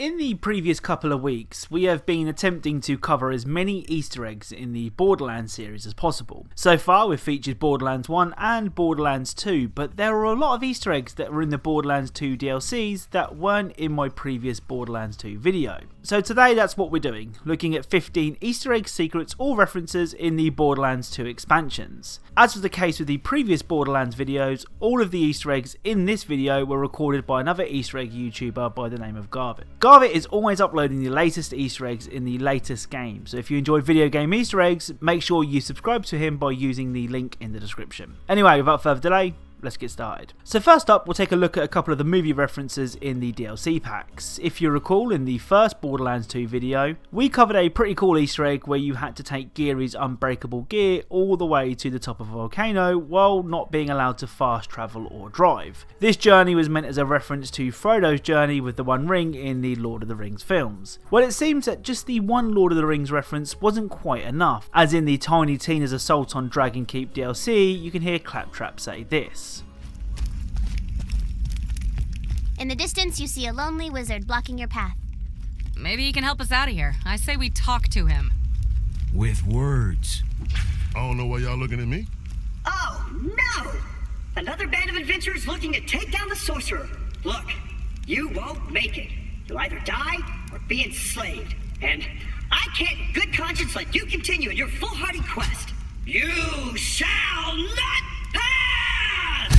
In the previous couple of weeks, we have been attempting to cover as many Easter eggs in the Borderlands series as possible. So far, we've featured Borderlands 1 and Borderlands 2, but there are a lot of Easter eggs that were in the Borderlands 2 DLCs that weren't in my previous Borderlands 2 video. So today, that's what we're doing, looking at 15 Easter egg secrets or references in the Borderlands 2 expansions. As was the case with the previous Borderlands videos, all of the Easter eggs in this video were recorded by another Easter egg YouTuber by the name of Garbett. Garbett is always uploading the latest Easter eggs in the latest game, so if you enjoy video game Easter eggs, make sure you subscribe to him by using the link in the description. Anyway, without further delay, let's get started. So first up, we'll take a look at a couple of the movie references in the DLC packs. If you recall, in the first Borderlands 2 video, we covered a pretty cool Easter egg where you had to take Geary's unbreakable gear all the way to the top of a volcano while not being allowed to fast travel or drive. This journey was meant as a reference to Frodo's journey with the One Ring in the Lord of the Rings films. Well, it seems that just the one Lord of the Rings reference wasn't quite enough, as in the Tiny Tina's Assault on Dragon Keep DLC, you can hear Claptrap say this. In the distance, you see a lonely wizard blocking your path. Maybe he can help us out of here. I say we talk to him. With words. I don't know why y'all looking at me. Oh, no! Another band of adventurers looking to take down the sorcerer. Look, you won't make it. You'll either die or be enslaved. And I can't in good conscience let you continue in your foolhardy quest. You shall not pass!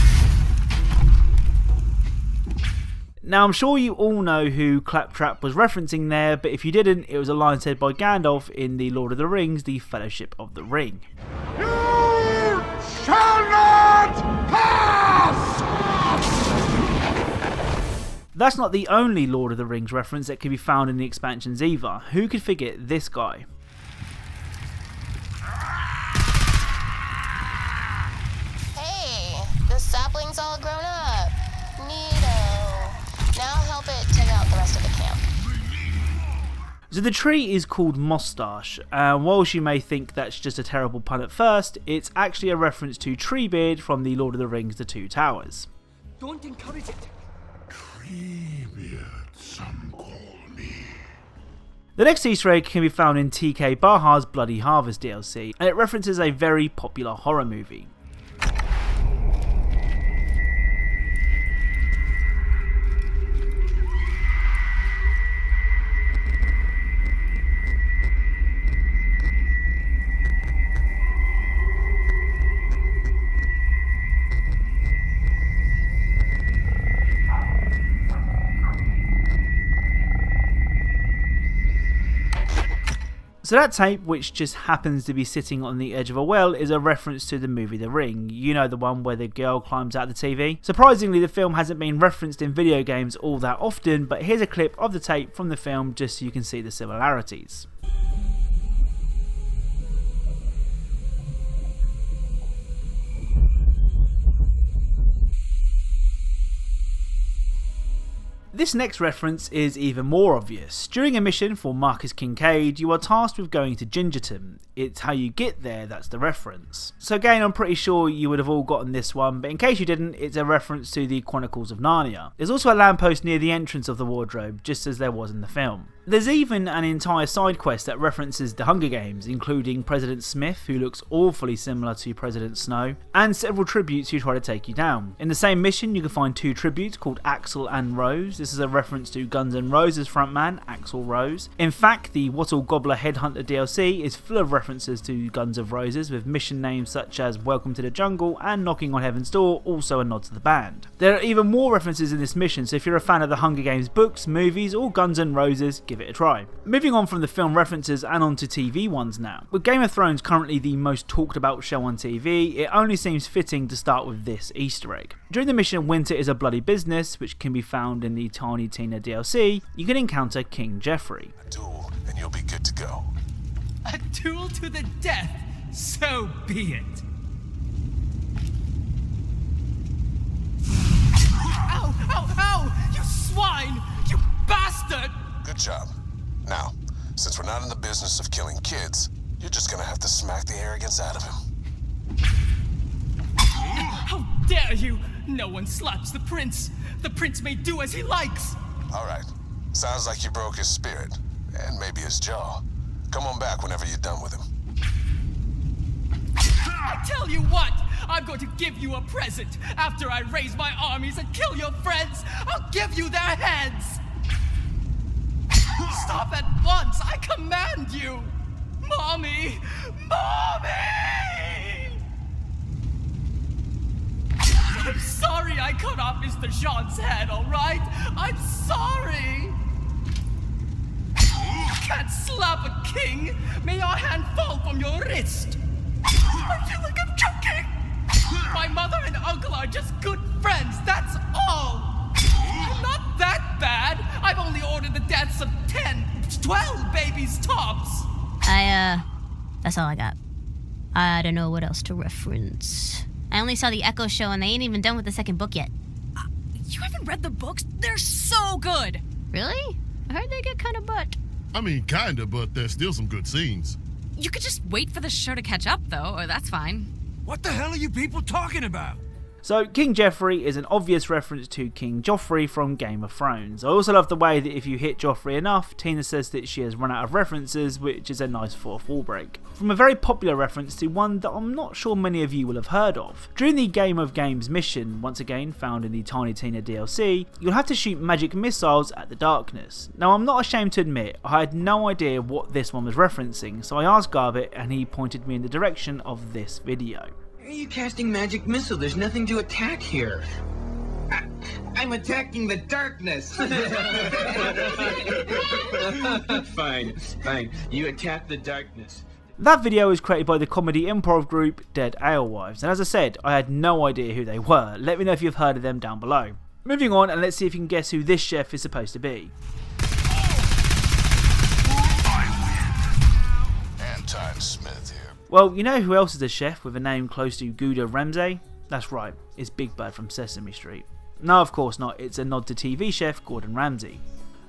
Now, I'm sure you all know who Claptrap was referencing there, but if you didn't, it was a line said by Gandalf in the Lord of the Rings, The Fellowship of the Ring. You shall not pass! That's not the only Lord of the Rings reference that can be found in the expansions either. Who could forget this guy? Hey, the sapling's all grown up. Neato. Now help it take out the rest of the camp. So the tree is called Moustache, and whilst you may think that's just a terrible pun at first, it's actually a reference to Treebeard from the Lord of the Rings The Two Towers. Don't encourage it. Treebeard, some call me. The next Easter egg can be found in TK Baha's Bloody Harvest DLC, and it references a very popular horror movie. So that tape, which just happens to be sitting on the edge of a well, is a reference to the movie The Ring. You know, the one where the girl climbs out the TV. Surprisingly, the film hasn't been referenced in video games all that often, but here's a clip of the tape from the film just so you can see the similarities. This next reference is even more obvious. During a mission for Marcus Kincaid, you are tasked with going to Gingerton. It's how you get there that's the reference. So again, I'm pretty sure you would have all gotten this one, but in case you didn't, it's a reference to the Chronicles of Narnia. There's also a lamppost near the entrance of the wardrobe, just as there was in the film. There's even an entire side quest that references the Hunger Games, including President Smith, who looks awfully similar to President Snow, and several tributes who try to take you down. In the same mission, you can find two tributes called Axl and Rose. This is a reference to Guns N' Roses frontman Axl Rose. In fact, the Wattle Gobbler Headhunter DLC is full of references to Guns N' Roses, with mission names such as Welcome to the Jungle and Knocking on Heaven's Door, also a nod to the band. There are even more references in this mission, so if you're a fan of the Hunger Games books, movies, or Guns N' Roses, give it a try. Moving on from the film references and onto TV ones now. With Game of Thrones currently the most talked about show on TV, it only seems fitting to start with this Easter egg. During the mission Winter is a Bloody Business, which can be found in the Tiny Tina DLC, you can encounter King Jeffrey. A duel, and you'll be good to go. A duel to the death, so be it. Ow, ow, ow! You swine! You bastard! Good job. Now, since we're not in the business of killing kids, you're just gonna have to smack the arrogance out of him. How dare you! No one slaps the prince! The prince may do as he likes! All right, Sounds like you broke his spirit, and maybe his jaw. Come on back whenever you're done with him. I tell you what! I'm going to give you a present. After I raise my armies and kill your friends, I'll give you their heads! Stop at once! I command you! Mommy! Mommy! I'm sorry I cut off Mr. Jean's head, alright? I'm sorry! You can't slap a king! May your hand fall from your wrist! I feel like I'm choking! My mother and uncle are just good friends, that's all! I'm not that bad! I've only ordered the deaths of 10, 12 babies tops! That's all I got. I don't know what else to reference. I only saw the Echo show and they ain't even done with the second book yet. You haven't read the books? They're so good! Really? I heard they get kind of butt. I mean, kinda, but there's still some good scenes. You could just wait for the show to catch up, though, or that's fine. What the hell are you people talking about? So, King Joffrey is an obvious reference to King Joffrey from Game of Thrones. I also love the way that if you hit Joffrey enough, Tina says that she has run out of references, which is a nice fourth wall break. From a very popular reference to one that I'm not sure many of you will have heard of. During the Game of Games mission, once again found in the Tiny Tina DLC, you'll have to shoot magic missiles at the darkness. Now, I'm not ashamed to admit, I had no idea what this one was referencing, so I asked Garbett and he pointed me in the direction of this video. Why are you casting magic missile? There's nothing to attack here. I'm attacking the darkness. Fine. You attack the darkness. That video was created by the comedy improv group Dead Alewives, and as I said, I had no idea who they were. Let me know if you've heard of them down below. Moving on, and let's see if you can guess who this chef is supposed to be. Anton Smith here. Well, you know who else is a chef with a name close to Gouda Ramsay? That's right, it's Big Bird from Sesame Street. No, of course not, it's a nod to TV chef Gordon Ramsay.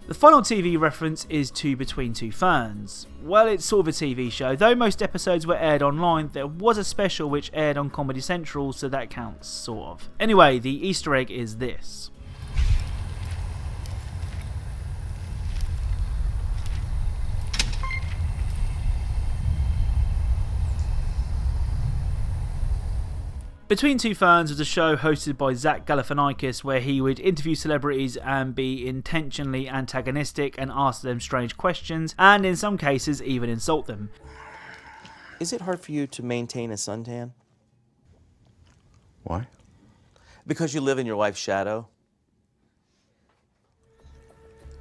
The final TV reference is to Between Two Ferns. Well, it's sort of a TV show, though most episodes were aired online, there was a special which aired on Comedy Central, so that counts, sort of. Anyway, the Easter egg is this. Between Two Ferns was a show hosted by Zach Galifianakis where he would interview celebrities and be intentionally antagonistic and ask them strange questions and in some cases even insult them. Is it hard for you to maintain a suntan? Why? Because you live in your wife's shadow?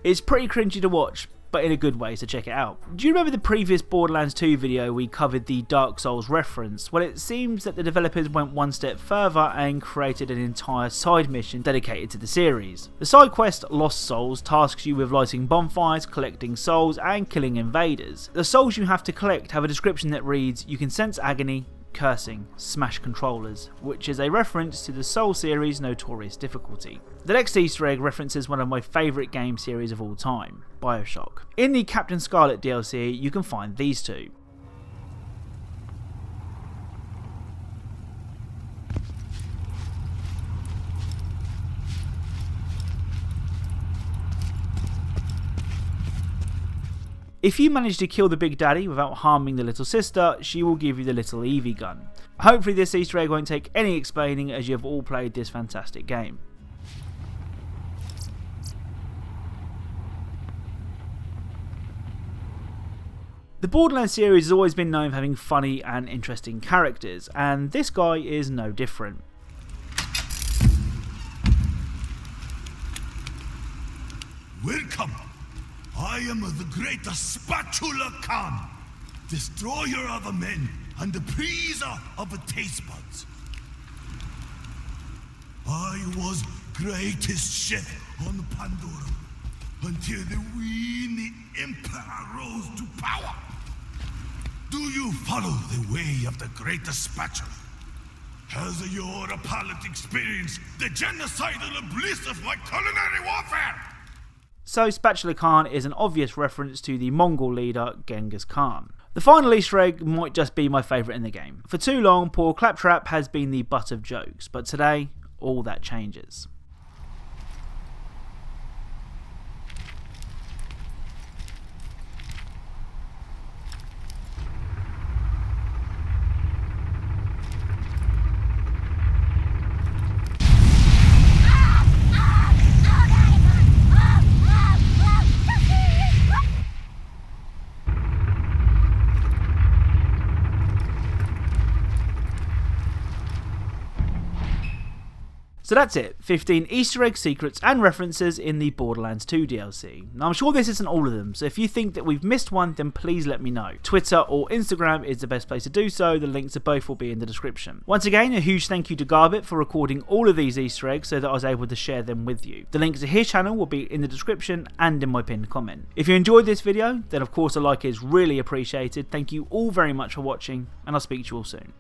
It's pretty cringy to watch, but in a good way, so check it out. Do you remember the previous Borderlands 2 video we covered the Dark Souls reference? Well, it seems that the developers went one step further and created an entire side mission dedicated to the series. The side quest Lost Souls tasks you with lighting bonfires, collecting souls and killing invaders. The souls you have to collect have a description that reads, "You can sense agony, cursing, smash controllers," which is a reference to the Soul series' notorious difficulty. The next Easter egg references one of my favourite game series of all time, Bioshock. In the Captain Scarlett DLC, you can find these two. If you manage to kill the Big Daddy without harming the little sister, she will give you the little Evie gun. Hopefully this Easter egg won't take any explaining as you have all played this fantastic game. The Borderlands series has always been known for having funny and interesting characters, and this guy is no different. Welcome. I am the great Spatula Khan, destroyer of men and the pleaser of the taste buds. I was greatest chef on Pandora until the weenie Emperor rose to power. Do you follow the way of the great Spatula? Has your palate experienced the genocidal bliss of my culinary warfare? So Spatula Khan is an obvious reference to the Mongol leader Genghis Khan. The final Easter egg might just be my favourite in the game. For too long, poor Claptrap has been the butt of jokes, but today, all that changes. So that's it, 15 Easter egg secrets and references in the Borderlands 2 DLC. Now I'm sure this isn't all of them, so if you think that we've missed one, then please let me know. Twitter or Instagram is the best place to do so, the links to both will be in the description. Once again, a huge thank you to Garbett for recording all of these Easter eggs so that I was able to share them with you. The links to his channel will be in the description and in my pinned comment. If you enjoyed this video, then of course a like is really appreciated. Thank you all very much for watching, and I'll speak to you all soon.